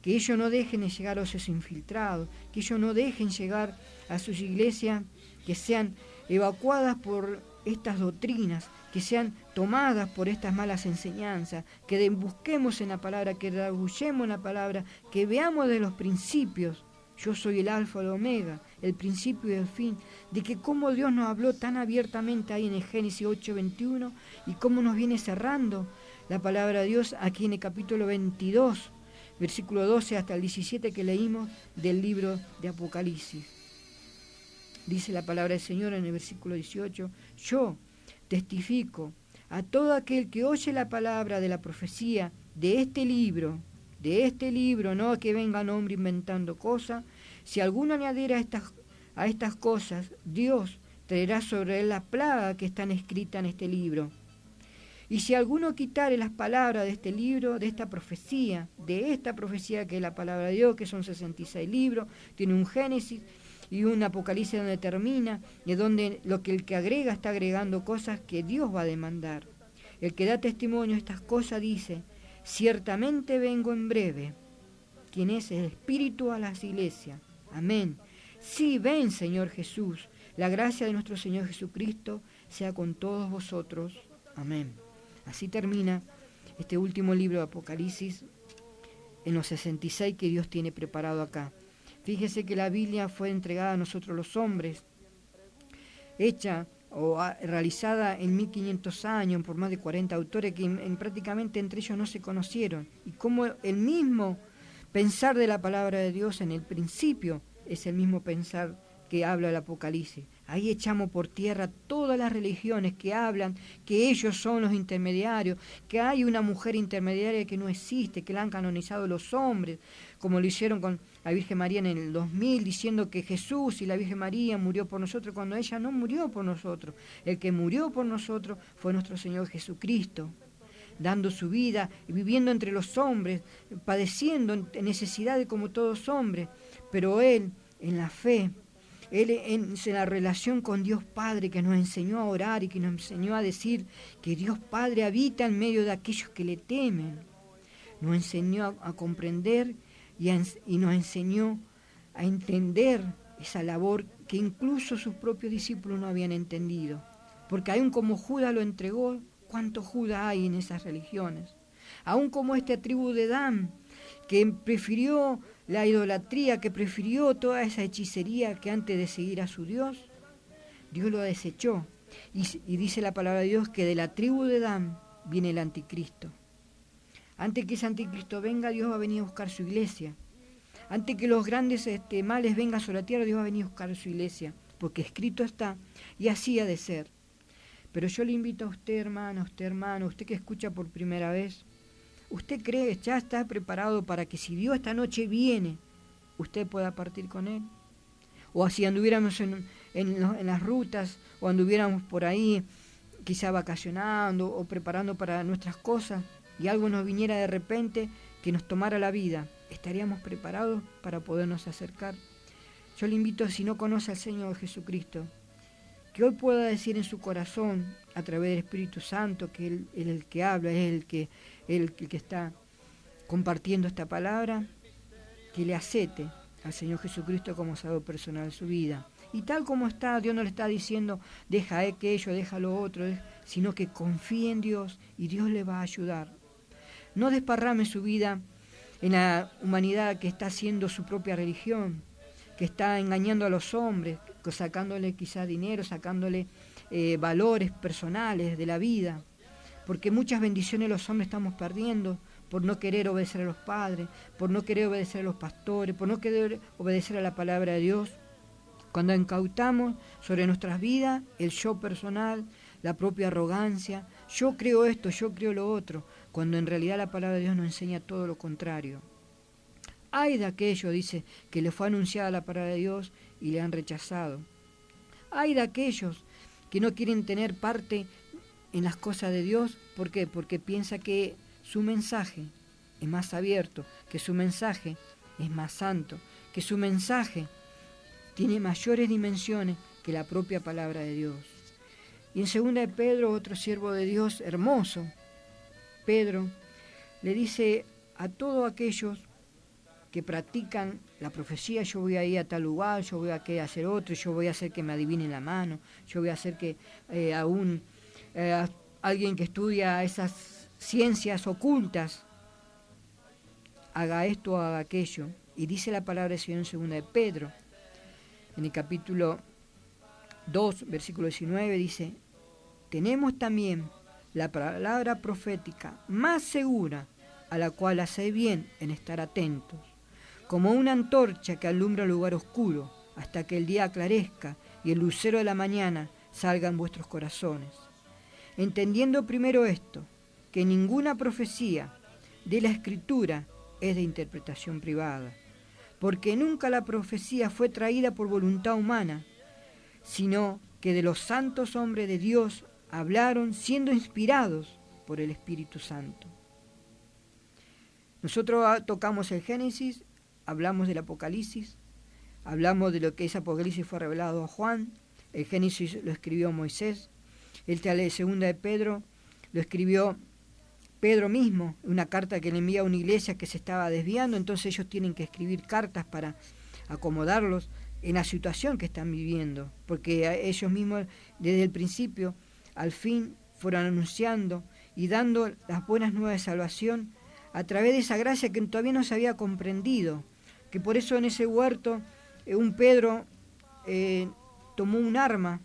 que ellos no dejen de llegar a esos infiltrados, que ellos no dejen llegar a sus iglesias, que sean evacuadas por estas doctrinas, que sean tomadas por estas malas enseñanzas, que busquemos en la palabra, que rebullemos en la palabra, que veamos de los principios. Yo soy el alfa y el omega, el principio y el fin, de que cómo Dios nos habló tan abiertamente ahí en el Génesis 8:21 y cómo nos viene cerrando la palabra de Dios aquí en el capítulo 22, versículo 12 hasta el 17 que leímos del libro de Apocalipsis. Dice la palabra del Señor en el versículo 18, yo testifico a todo aquel que oye la palabra de la profecía de este libro, no que venga un hombre inventando cosas, si alguno añadiera a estas cosas, Dios traerá sobre él la plaga que están escritas en este libro. Y si alguno quitare las palabras de este libro, de esta profecía que es la palabra de Dios, que son 66 libros, tiene un Génesis y un Apocalipsis donde termina, y donde el que agrega está agregando cosas que Dios va a demandar. El que da testimonio de estas cosas dice, ciertamente vengo en breve. ¿Quién es el Espíritu a las iglesias? Amén. Sí, ven, Señor Jesús. La gracia de nuestro Señor Jesucristo sea con todos vosotros. Amén. Así termina este último libro de Apocalipsis en los 66 que Dios tiene preparado acá. Fíjese que la Biblia fue entregada a nosotros los hombres, hecha o realizada en 1500 años por más de 40 autores que prácticamente entre ellos no se conocieron. Y como el mismo pensar de la palabra de Dios en el principio es el mismo pensar que habla el Apocalipsis. Ahí echamos por tierra todas las religiones que hablan que ellos son los intermediarios, que hay una mujer intermediaria que no existe, que la han canonizado los hombres, como lo hicieron con la Virgen María en el 2000, diciendo que Jesús y la Virgen María murió por nosotros, cuando ella no murió por nosotros. El que murió por nosotros fue nuestro Señor Jesucristo, dando su vida y viviendo entre los hombres, padeciendo en necesidades como todos hombres, pero Él, en la fe, Él en la relación con Dios Padre, que nos enseñó a orar y que nos enseñó a decir que Dios Padre habita en medio de aquellos que le temen. Nos enseñó a comprender y nos enseñó a entender esa labor que incluso sus propios discípulos no habían entendido. Porque aún como Judas lo entregó, ¿cuántos Judas hay en esas religiones? Aún como esta tribu de Dan, que prefirió la idolatría, que prefirió toda esa hechicería que antes de seguir a su Dios, Dios lo desechó. Y dice la palabra de Dios que de la tribu de Dan viene el anticristo. Antes que ese anticristo venga, Dios va a venir a buscar su iglesia. Antes que los grandes males vengan sobre la tierra, Dios va a venir a buscar su iglesia, porque escrito está, y así ha de ser. Pero yo le invito a usted, hermano, usted que escucha por primera vez, ¿usted cree que ya está preparado para que si Dios esta noche viene, usted pueda partir con Él? O si anduviéramos en las rutas, o anduviéramos por ahí, quizá vacacionando o preparando para nuestras cosas, y algo nos viniera de repente que nos tomara la vida, ¿estaríamos preparados para podernos acercar? Yo le invito, si no conoce al Señor Jesucristo, que hoy pueda decir en su corazón, a través del Espíritu Santo, que Él es el que habla, es el que está compartiendo esta palabra, que le acepte al Señor Jesucristo como Salvador personal de su vida. Y tal como está, Dios no le está diciendo, deja aquello, deja lo otro, sino que confíe en Dios y Dios le va a ayudar. No desparrame su vida en la humanidad que está haciendo su propia religión, que está engañando a los hombres, sacándole quizá dinero, sacándole valores personales de la vida, porque muchas bendiciones los hombres estamos perdiendo por no querer obedecer a los padres, por no querer obedecer a los pastores, por no querer obedecer a la palabra de Dios. Cuando incautamos sobre nuestras vidas el yo personal, la propia arrogancia, yo creo esto, yo creo lo otro, cuando en realidad la palabra de Dios nos enseña todo lo contrario. Ay de aquellos, dice, que le fue anunciada la palabra de Dios y le han rechazado. Ay de aquellos que no quieren tener parte en las cosas de Dios. ¿Por qué? Porque piensa que su mensaje es más abierto, que su mensaje es más santo, que su mensaje tiene mayores dimensiones que la propia palabra de Dios. Y en 2 de Pedro, otro siervo de Dios hermoso, Pedro, le dice a todos aquellos que practican la profecía: yo voy a ir a tal lugar, yo voy a hacer otro, yo voy a hacer que me adivinen la mano, yo voy a hacer que alguien que estudia esas ciencias ocultas haga esto o haga aquello. Y dice la palabra del Señor en 2 de Pedro, en el capítulo 2, versículo 19, dice: tenemos también la palabra profética más segura, a la cual hacéis bien en estar atentos, como una antorcha que alumbra el lugar oscuro, hasta que el día aclarezca y el lucero de la mañana salga en vuestros corazones. Entendiendo primero esto, que ninguna profecía de la Escritura es de interpretación privada, porque nunca la profecía fue traída por voluntad humana, sino que de los santos hombres de Dios hablaron siendo inspirados por el Espíritu Santo. Nosotros tocamos el Génesis, hablamos del Apocalipsis, hablamos de lo que ese Apocalipsis fue revelado a Juan, el Génesis lo escribió Moisés, el 2 de Pedro lo escribió Pedro mismo, una carta que le envía a una iglesia que se estaba desviando. Entonces ellos tienen que escribir cartas para acomodarlos en la situación que están viviendo, porque ellos mismos desde el principio al fin fueron anunciando y dando las buenas nuevas de salvación a través de esa gracia que todavía no se había comprendido, que por eso en ese huerto un Pedro tomó un arma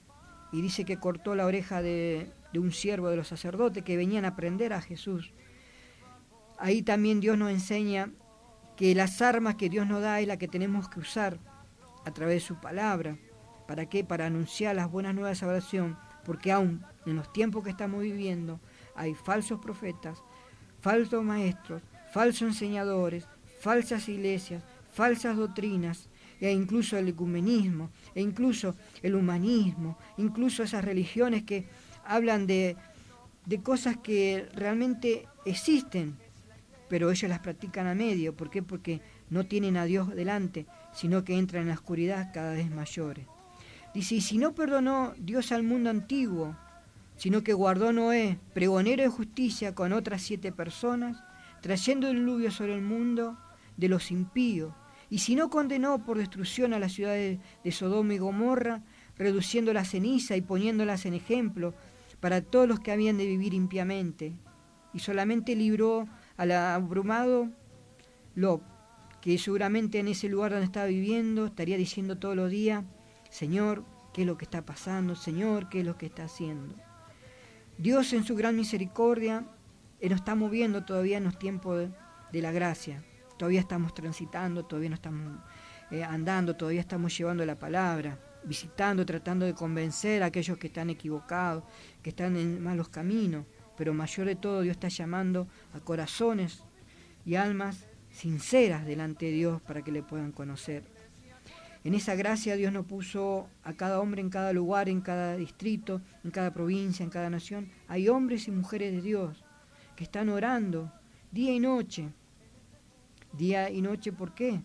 y dice que cortó la oreja de un siervo de los sacerdotes que venían a aprender a Jesús. Ahí también Dios nos enseña que las armas que Dios nos da es la que tenemos que usar a través de su palabra. ¿Para qué? Para anunciar las buenas nuevas de salvación, porque aún en los tiempos que estamos viviendo hay falsos profetas, falsos maestros, falsos enseñadores, falsas iglesias, falsas doctrinas, e incluso el ecumenismo, e incluso el humanismo, incluso esas religiones que hablan de cosas que realmente existen, pero ellos las practican a medio. ¿Por qué? Porque no tienen a Dios delante, sino que entran en la oscuridad cada vez mayores. Dice: y si no perdonó Dios al mundo antiguo, sino que guardó Noé, pregonero de justicia, con otras 7 personas, trayendo el diluvio sobre el mundo de los impíos, y si no condenó por destrucción a las ciudades de Sodoma y Gomorra, reduciéndolas a ceniza y poniéndolas en ejemplo para todos los que habían de vivir impíamente, y solamente libró al abrumado Lot, que seguramente en ese lugar donde estaba viviendo estaría diciendo todos los días: Señor, ¿qué es lo que está pasando? Señor, ¿qué es lo que está haciendo? Dios en su gran misericordia nos está moviendo todavía en los tiempos de la gracia. Todavía estamos transitando, todavía no estamos andando, todavía estamos llevando la palabra, visitando, tratando de convencer a aquellos que están equivocados, que están en malos caminos. Pero mayor de todo, Dios está llamando a corazones y almas sinceras delante de Dios para que le puedan conocer. En esa gracia Dios nos puso a cada hombre en cada lugar, en cada distrito, en cada provincia, en cada nación. Hay hombres y mujeres de Dios que están orando día y noche. Día y noche, ¿por qué?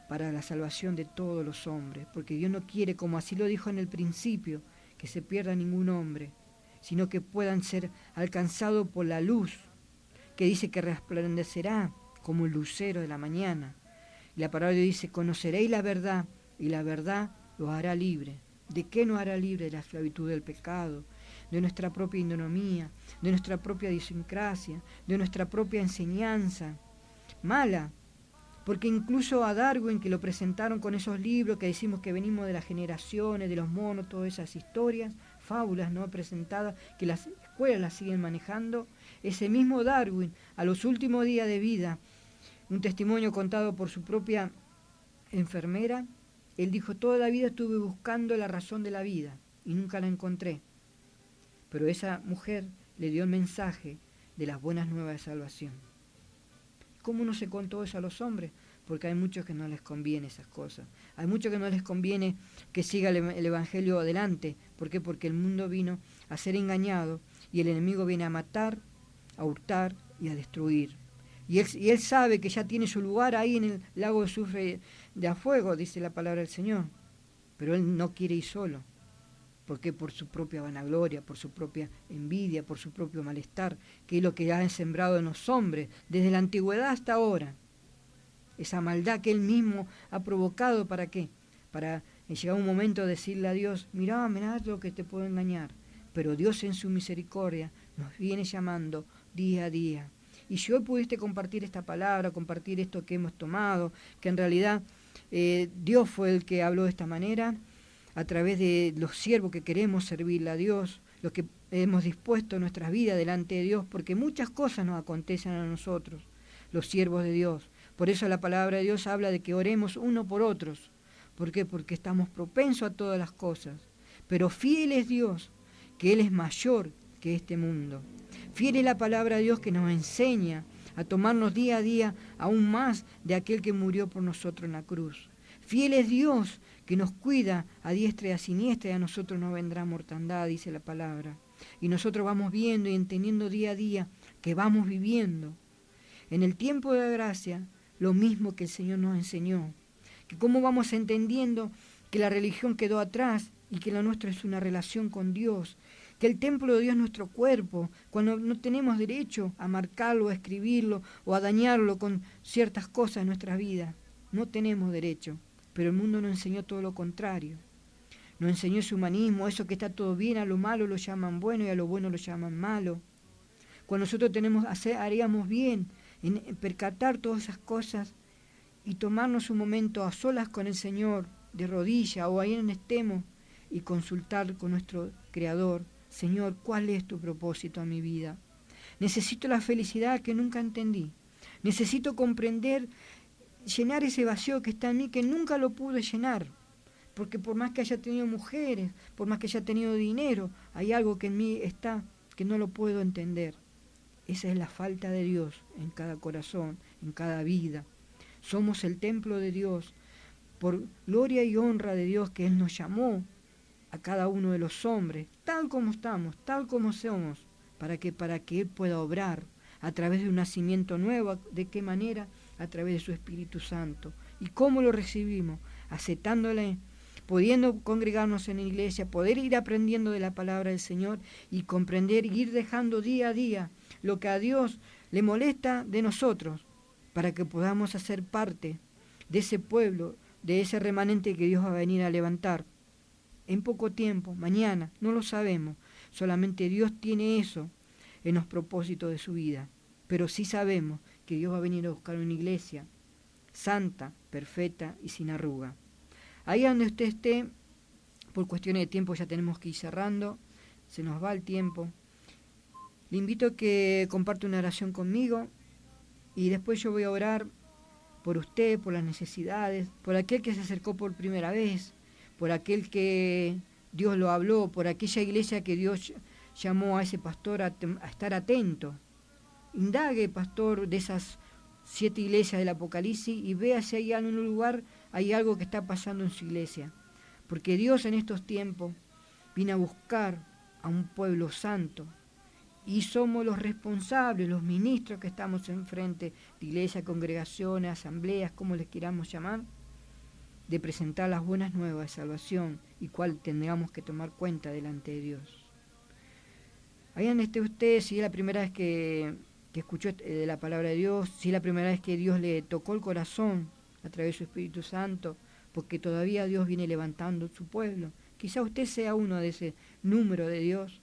Para la salvación de todos los hombres, porque Dios no quiere, como así lo dijo en el principio, que se pierda ningún hombre, sino que puedan ser alcanzados por la luz, que dice que resplandecerá como el lucero de la mañana. Y la palabra dice: conoceréis la verdad, y la verdad los hará libre. ¿De qué nos hará libre? De la esclavitud del pecado, de nuestra propia ignominia, de nuestra propia idiosincrasia, de nuestra propia enseñanza mala. Porque incluso a Darwin, que lo presentaron con esos libros que decimos que venimos de las generaciones, de los monos, todas esas historias, fábulas no presentadas, que las escuelas las siguen manejando, ese mismo Darwin, a los últimos días de vida, un testimonio contado por su propia enfermera, Él dijo, toda la vida estuve buscando la razón de la vida y nunca la encontré. Pero esa mujer le dio el mensaje de las buenas nuevas de salvación. ¿Cómo no se contó eso a los hombres? Porque hay muchos que no les conviene esas cosas. Hay muchos que no les conviene que siga el Evangelio adelante. ¿Por qué? Porque el mundo vino a ser engañado y el enemigo viene a matar, a hurtar y a destruir. Y él sabe que ya tiene su lugar ahí en el lago de azufre de a fuego, dice la palabra del Señor. Pero él no quiere ir solo. ¿Por qué? Por su propia vanagloria, por su propia envidia, por su propio malestar, que es lo que ha sembrado en los hombres desde la antigüedad hasta ahora. Esa maldad que él mismo ha provocado, ¿para qué? Para llegar un momento de decirle a Dios, mirá lo que te puedo engañar. Pero Dios en su misericordia nos viene llamando día a día. Y si hoy pudiste compartir esta palabra, compartir esto que hemos tomado, que en realidad Dios fue el que habló de esta manera, a través de los siervos que queremos servirle a Dios, los que hemos dispuesto nuestras vidas delante de Dios, porque muchas cosas nos acontecen a nosotros, los siervos de Dios. Por eso la palabra de Dios habla de que oremos uno por otros. ¿Por qué? Porque estamos propensos a todas las cosas. Pero fiel es Dios, que Él es mayor que este mundo. Fiel es la palabra de Dios que nos enseña a tomarnos día a día aún más de aquel que murió por nosotros en la cruz. Fiel es Dios que nos cuida a diestra y a siniestra y a nosotros no vendrá mortandad, dice la palabra. Y nosotros vamos viendo y entendiendo día a día que vamos viviendo. En el tiempo de la gracia, lo mismo que el Señor nos enseñó. Que cómo vamos entendiendo que la religión quedó atrás y que lo nuestro es una relación con Dios. Que el templo de Dios es nuestro cuerpo, cuando no tenemos derecho a marcarlo, a escribirlo o a dañarlo con ciertas cosas en nuestra vida. No tenemos derecho. Pero el mundo nos enseñó todo lo contrario. Nos enseñó ese humanismo, eso que está todo bien, a lo malo lo llaman bueno y a lo bueno lo llaman malo. Cuando nosotros haríamos bien en percatar todas esas cosas y tomarnos un momento a solas con el Señor, de rodilla o ahí en estemos, y consultar con nuestro Creador, Señor, ¿cuál es tu propósito a mi vida? Necesito la felicidad que nunca entendí. Necesito comprender, llenar ese vacío que está en mí, que nunca lo pude llenar, porque por más que haya tenido mujeres, por más que haya tenido dinero, hay algo que en mí está que no lo puedo entender. Esa es la falta de Dios en cada corazón, en cada vida. Somos el templo de Dios, por gloria y honra de Dios que Él nos llamó a cada uno de los hombres, tal como estamos, tal como somos, para que Él pueda obrar a través de un nacimiento nuevo. ¿De qué manera? A través de su Espíritu Santo. ¿Y cómo lo recibimos? Aceptándole, pudiendo congregarnos en la iglesia, poder ir aprendiendo de la palabra del Señor y comprender y ir dejando día a día lo que a Dios le molesta de nosotros, para que podamos hacer parte de ese pueblo, de ese remanente que Dios va a venir a levantar. En poco tiempo, mañana, no lo sabemos, solamente Dios tiene eso en los propósitos de su vida, pero sí sabemos que Dios va a venir a buscar una iglesia santa, perfecta y sin arruga. Ahí donde usted esté, por cuestiones de tiempo ya tenemos que ir cerrando, se nos va el tiempo. Le invito a que comparte una oración conmigo y después yo voy a orar por usted, por las necesidades, por aquel que se acercó por primera vez, por aquel que Dios lo habló, por aquella iglesia que Dios llamó a ese pastor a estar atento. Indague, pastor, de esas 7 iglesias del Apocalipsis y vea si hay en un lugar, hay algo que está pasando en su iglesia. Porque Dios en estos tiempos viene a buscar a un pueblo santo y somos los responsables, los ministros que estamos enfrente de iglesias, congregaciones, asambleas, como les queramos llamar, de presentar las buenas nuevas de salvación y cuál tendríamos que tomar cuenta delante de Dios. Ahí donde esté usted, si es la primera vez que escuchó de la palabra de Dios, si es la primera vez que Dios le tocó el corazón a través de su Espíritu Santo, porque todavía Dios viene levantando su pueblo. Quizá usted sea uno de ese número de Dios.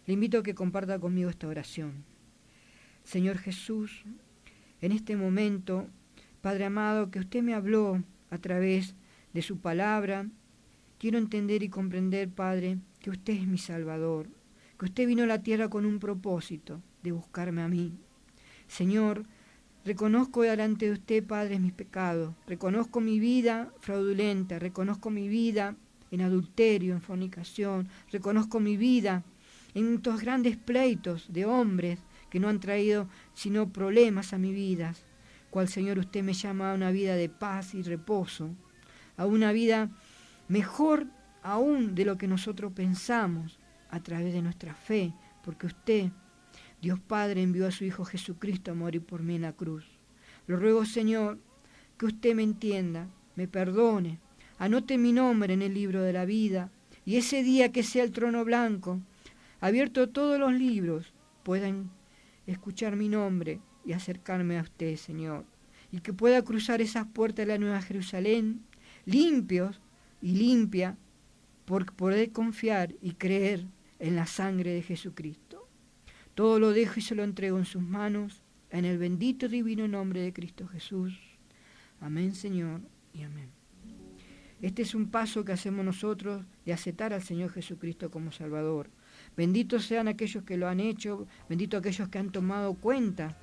Le invito a que comparta conmigo esta oración. Señor Jesús, en este momento, Padre amado, que usted me habló a través de su palabra, quiero entender y comprender, Padre, que usted es mi Salvador, que usted vino a la tierra con un propósito de buscarme a mí. Señor, Reconozco delante de usted, Padre, mis pecados. Reconozco mi vida fraudulenta. Reconozco mi vida en adulterio, en fornicación. Reconozco mi vida en estos grandes pleitos de hombres que no han traído sino problemas a mi vida. Cual, Señor, usted me llama a una vida de paz y reposo, a una vida mejor aún de lo que nosotros pensamos a través de nuestra fe, porque usted, Dios Padre, envió a su Hijo Jesucristo a morir por mí en la cruz. Lo ruego, Señor, que usted me entienda, me perdone, anote mi nombre en el libro de la vida, y ese día que sea el trono blanco, abierto todos los libros, puedan escuchar mi nombre y acercarme a usted, Señor, y que pueda cruzar esas puertas de la Nueva Jerusalén, limpios y limpia, por poder confiar y creer en la sangre de Jesucristo. Todo lo dejo y se lo entrego en sus manos, en el bendito divino nombre de Cristo Jesús. Amén, Señor, y amén. Este es un paso que hacemos nosotros de aceptar al Señor Jesucristo como Salvador. Benditos sean aquellos que lo han hecho, benditos aquellos que han tomado cuenta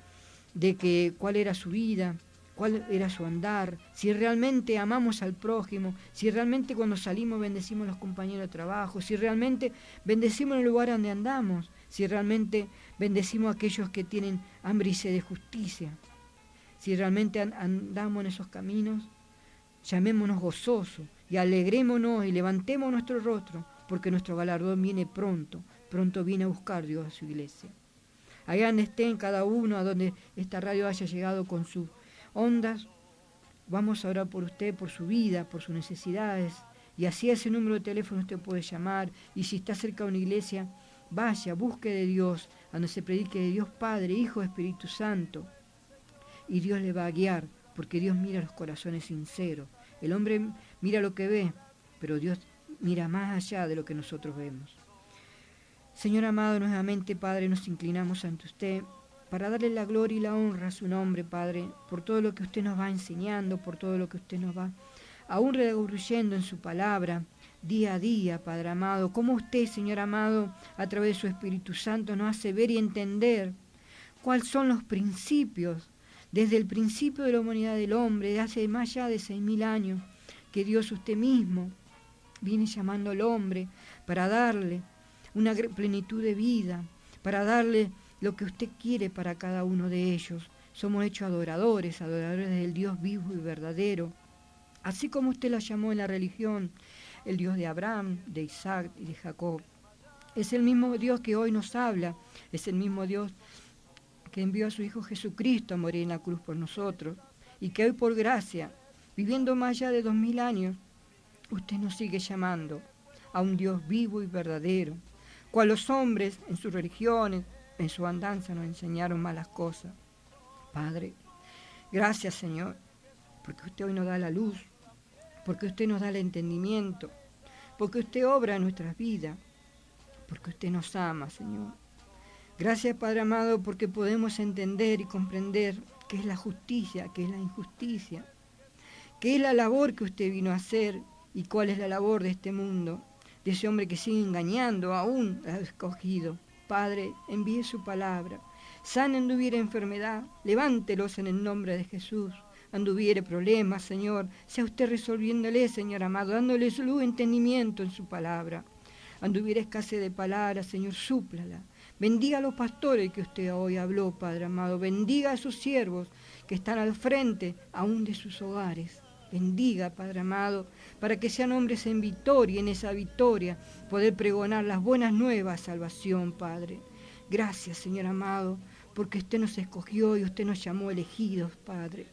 de cuál era su vida, cuál era su andar, si realmente amamos al prójimo, si realmente cuando salimos bendecimos a los compañeros de trabajo, si realmente bendecimos el lugar donde andamos, si realmente bendecimos a aquellos que tienen hambre y sed de justicia, si realmente andamos en esos caminos, llamémonos gozosos y alegrémonos y levantemos nuestro rostro, porque nuestro galardón viene pronto, pronto viene a buscar Dios a su iglesia. Allá donde estén cada uno, a donde esta radio haya llegado con sus ondas, vamos a orar por usted, por su vida, por sus necesidades, y así a ese número de teléfono usted puede llamar, y si está cerca de una iglesia, vaya, busque de Dios, donde se predique de Dios Padre, Hijo, Espíritu Santo, y Dios le va a guiar, porque Dios mira los corazones sinceros. El hombre mira lo que ve, pero Dios mira más allá de lo que nosotros vemos. Señor amado, nuevamente, Padre, nos inclinamos ante usted para darle la gloria y la honra a su nombre, Padre, por todo lo que usted nos va enseñando, por todo lo que usted nos va aún redarguyendo en su palabra, día a día, Padre amado. Cómo usted, Señor amado, a través de su Espíritu Santo nos hace ver y entender cuáles son los principios, desde el principio de la humanidad del hombre, de hace más allá de 6.000 años, que Dios usted mismo viene llamando al hombre para darle una plenitud de vida, para darle lo que usted quiere para cada uno de ellos. Somos hechos adoradores, adoradores del Dios vivo y verdadero. Así como usted la llamó en la religión, el Dios de Abraham, de Isaac y de Jacob. Es el mismo Dios que hoy nos habla, es el mismo Dios que envió a su Hijo Jesucristo a morir en la cruz por nosotros, y que hoy por gracia, viviendo más allá de 2000 años, usted nos sigue llamando a un Dios vivo y verdadero, cual los hombres en sus religiones, en su andanza nos enseñaron malas cosas. Padre, gracias, Señor, porque usted hoy nos da la luz, porque usted nos da el entendimiento, porque usted obra en nuestras vidas, porque usted nos ama, Señor. Gracias, Padre amado, porque podemos entender y comprender qué es la justicia, qué es la injusticia, qué es la labor que usted vino a hacer y cuál es la labor de este mundo, de ese hombre que sigue engañando aún al escogido. Padre, envíe su palabra. Sane anduviere enfermedad, levántelos en el nombre de Jesús. Anduviere problemas, Señor, sea usted resolviéndole, Señor amado, dándole luz y entendimiento en su palabra. Anduviere escasez de palabras, Señor, súplala. Bendiga a los pastores que usted hoy habló, Padre amado. Bendiga a sus siervos que están al frente aún de sus hogares. Bendiga, Padre amado, para que sean hombres en victoria, en esa victoria, poder pregonar las buenas nuevas, salvación, Padre. Gracias, Señor amado, porque usted nos escogió y usted nos llamó elegidos, Padre.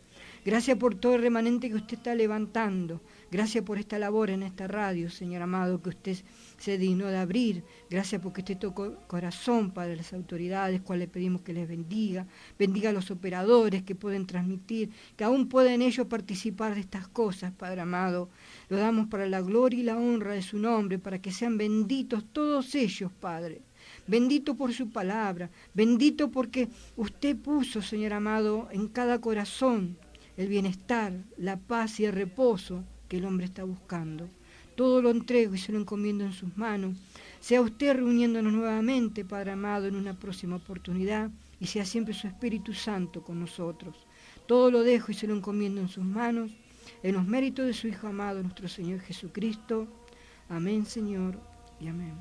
Gracias por todo el remanente que usted está levantando. Gracias por esta labor en esta radio, Señor amado, que usted se dignó de abrir. Gracias porque usted tocó corazón, Padre, las autoridades, cuales le pedimos que les bendiga. Bendiga a los operadores que pueden transmitir, que aún pueden ellos participar de estas cosas, Padre amado. Lo damos para la gloria y la honra de su nombre, para que sean benditos todos ellos, Padre. Bendito por su palabra, bendito porque usted puso, Señor amado, en cada corazón el bienestar, la paz y el reposo que el hombre está buscando. Todo lo entrego y se lo encomiendo en sus manos. Sea usted reuniéndonos nuevamente, Padre amado, en una próxima oportunidad, y sea siempre su Espíritu Santo con nosotros. Todo lo dejo y se lo encomiendo en sus manos, en los méritos de su Hijo amado, nuestro Señor Jesucristo. Amén, Señor, y amén.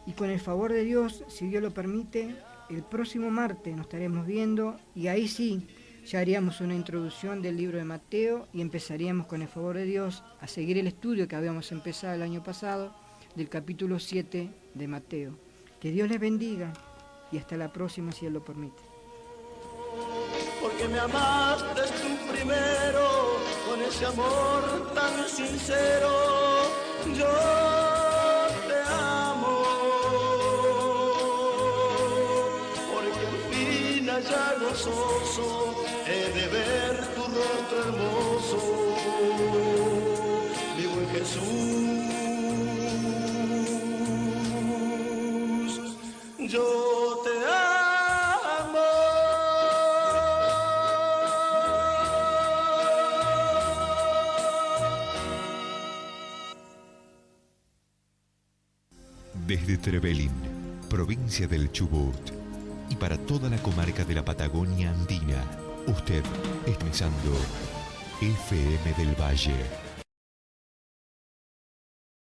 Y con el favor de Dios, si Dios lo permite, el próximo martes nos estaremos viendo y ahí sí, ya haríamos una introducción del libro de Mateo y empezaríamos con el favor de Dios a seguir el estudio que habíamos empezado el año pasado del capítulo 7 de Mateo. Que Dios les bendiga y hasta la próxima si Él lo permite. Porque me amaste tú primero, con ese amor tan sincero, yo te amo. Porque al fin allá gozoso he de ver tu rostro hermoso, mi buen Jesús, yo te amo. Desde Trevelin, provincia del Chubut, y para toda la comarca de la Patagonia Andina, usted está escuchando FM del Valle.